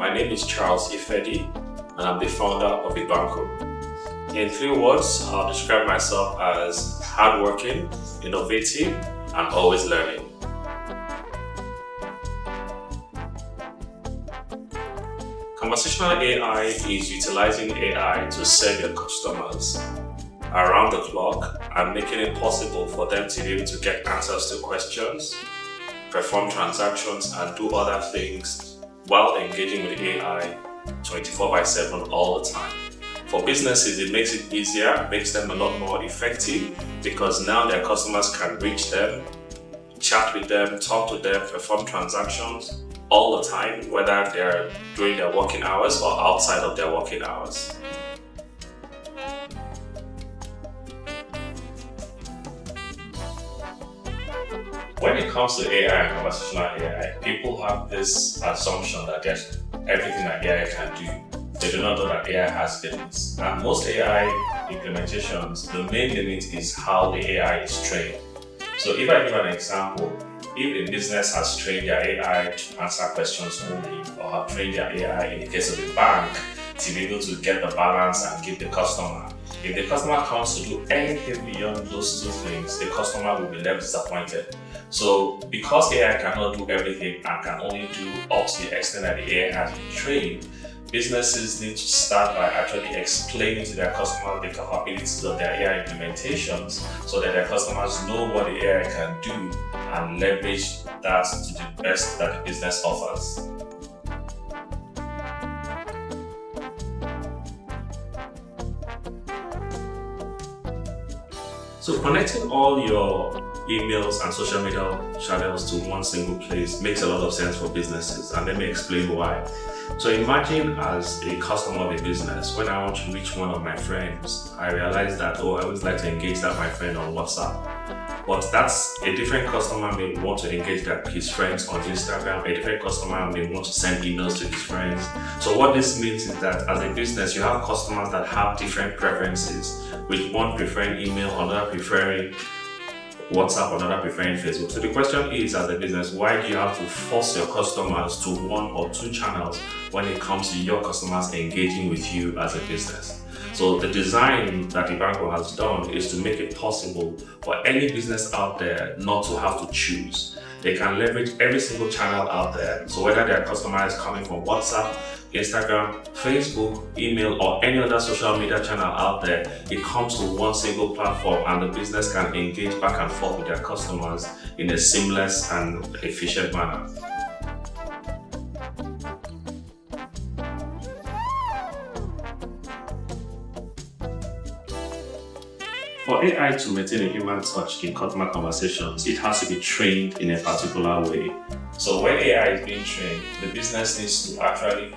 My name is Charles Ifedi, and I'm the founder of eBanqo. In 3 words, I'll describe myself as hardworking, innovative, and always learning. Conversational AI is utilizing AI to serve your customers around the clock and making it possible for them to be able to get answers to questions, perform transactions, and do other things while engaging with AI 24/7 all the time. For businesses, it makes it easier, makes them a lot more effective because now their customers can reach them, chat with them, talk to them, perform transactions all the time, whether they're during their working hours or outside of their working hours. When it comes to AI and conversational AI, people have this assumption that there's everything that AI can do. They do not know that AI has limits. And most AI implementations, the main limit is how the AI is trained. So if I give an example, if a business has trained their AI to answer questions only, or have trained their AI in the case of a bank to be able to get the balance and give the customer, if the customer comes to do anything beyond those 2 things, the customer will be left disappointed. So because AI cannot do everything and can only do up to the extent that the AI has been trained, businesses need to start by actually explaining to their customers the capabilities of their AI implementations so that their customers know what the AI can do and leverage that to the best that the business offers. So connecting all your emails and social media channels to one single place makes a lot of sense for businesses, and let me explain why. So imagine as a customer of a business, when I want to reach one of my friends, I realize that, I always like to engage my friend on WhatsApp. But that's a different customer may want to engage his friends on Instagram, a different customer may want to send emails to his friends. So what this means is that as a business, you have customers that have different preferences, with one preferring email, another preferring WhatsApp, another preferring Facebook. So the question is, as a business, why do you have to force your customers to 1 or 2 channels when it comes to your customers engaging with you as a business? So the design that eBanqo has done is to make it possible for any business out there not to have to choose. They can leverage every single channel out there. So whether their customer is coming from WhatsApp, Instagram, Facebook, email, or any other social media channel out there, it comes to one single platform and the business can engage back and forth with their customers in a seamless and efficient manner. For AI to maintain a human touch in customer conversations, it has to be trained in a particular way. So when AI is being trained, the business needs to actually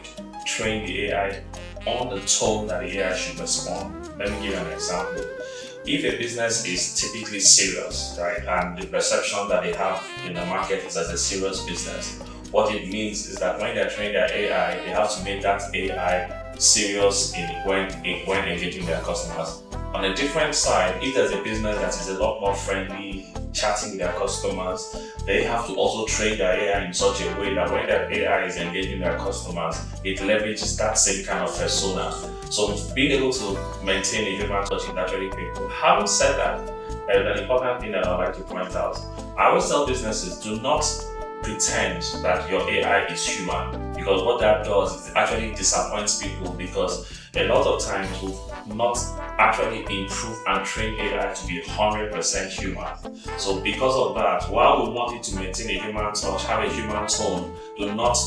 train the AI on the tone that the AI should respond. Let me give you an example. If a business is typically serious, right, and the perception that they have in the market is as a serious business, what it means is that when they're training their AI, they have to make that AI serious when engaging their customers. On a different side, if there's a business that is a lot more friendly, chatting with their customers, they have to also train their AI in such a way that when their AI is engaging their customers, it leverages that same kind of persona. So being able to maintain a human touch is actually critical. Having said that, there's an important thing that I'd like to point out. I always tell businesses, do not pretend that your AI is human, because what that does is it actually disappoints people, because a lot of times we'll not actually improve and train AI to be 100% human. So because of that, while we want it to maintain a human touch, have a human tone, do not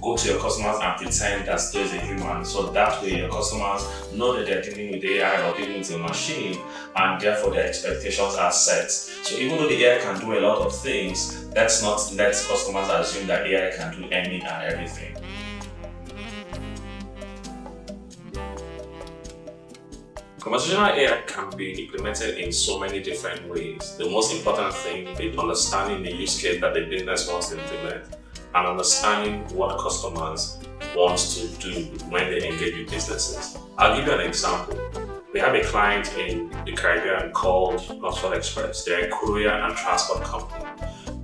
go to your customers and pretend that there is a human. So that way your customers know that they're dealing with AI or dealing with a machine, and therefore their expectations are set. So even though the AI can do a lot of things, let's not let customers assume that AI can do any and everything. Conversational AI can be implemented in so many different ways. The most important thing is understanding the use case that the business wants to implement and understanding what customers want to do when they engage with businesses. I'll give you an example. We have a client in the Caribbean called Not Express. They're a courier and transport company.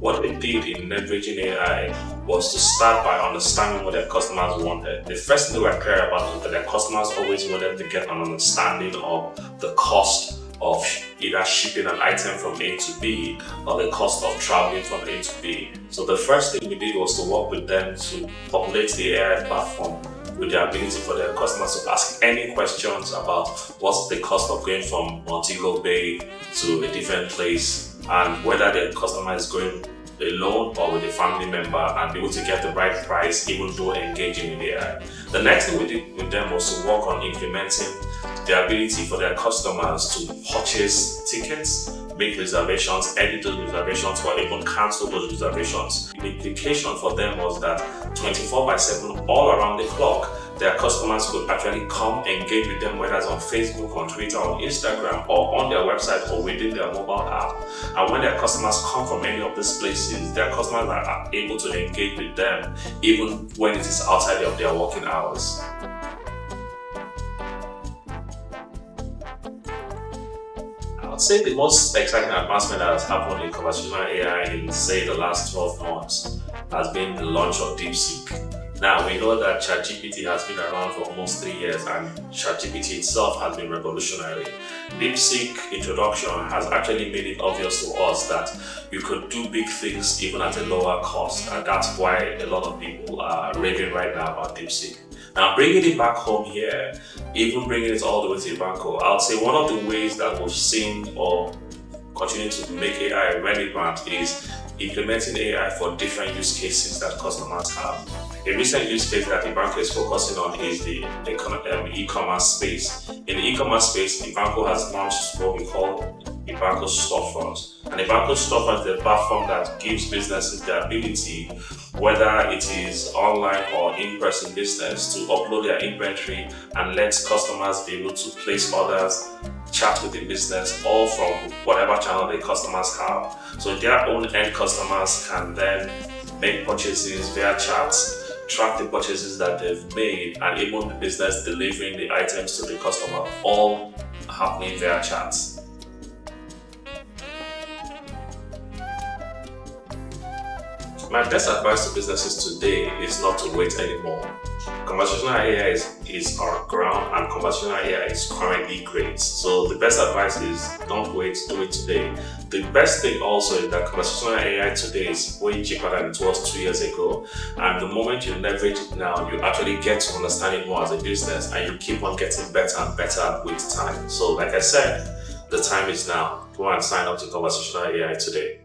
what they did in leveraging AI was to start by understanding what their customers wanted. The first thing they were clear about was that their customers always wanted to get an understanding of the cost of either shipping an item from A to B or the cost of traveling from A to B. So the first thing we did was to work with them to populate the AI platform with the ability for their customers to ask any questions about what's the cost of going from Montego Bay to a different place, and whether the customer is going alone or with a family member, and be able to get the right price even though engaging with AI. The next thing we did with them was to work on implementing the ability for their customers to purchase tickets, make reservations, edit those reservations, or even cancel those reservations. The implication for them was that 24/7, all around the clock, their customers could actually come engage with them, whether it's on Facebook, on Twitter, on Instagram, or on their website or within their mobile app. And when their customers come from any of these places, their customers are able to engage with them even when it is outside of their working hours. I would say the most exciting advancement that has happened in conversational AI in, say, the last 12 months has been the launch of DeepSeek. Now, we know that ChatGPT has been around for almost 3 years, and ChatGPT itself has been revolutionary. DeepSeek introduction has actually made it obvious to us that you could do big things even at a lower cost, and that's why a lot of people are raving right now about DeepSeek. Now, bringing it back home here, even bringing it all the way to eBanqo, I would say one of the ways that we've seen or continue to make AI relevant is implementing AI for different use cases that customers have. A recent use case that eBanqo is focusing on is the e-commerce space. In the e-commerce space, eBanqo has launched what we call eBanqo Storefront. And eBanqo Storefront is a platform that gives businesses the ability, whether it is online or in-person business, to upload their inventory and let customers be able to place orders, chat with the business, all from whatever channel the customers have. So their own end customers can then make purchases via chats, track the purchases that they've made, and even the business delivering the items to the customer, all happening via chats. My best advice to businesses today is not to wait anymore. Conversational AI is our ground, and conversational AI is currently great. So the best advice is don't wait, do it today. The best thing also is that conversational AI today is way cheaper than it was 2 years ago. And the moment you leverage it now, you actually get to understand it more as a business, and you keep on getting better and better with time. So like I said, the time is now. Go and sign up to conversational AI today.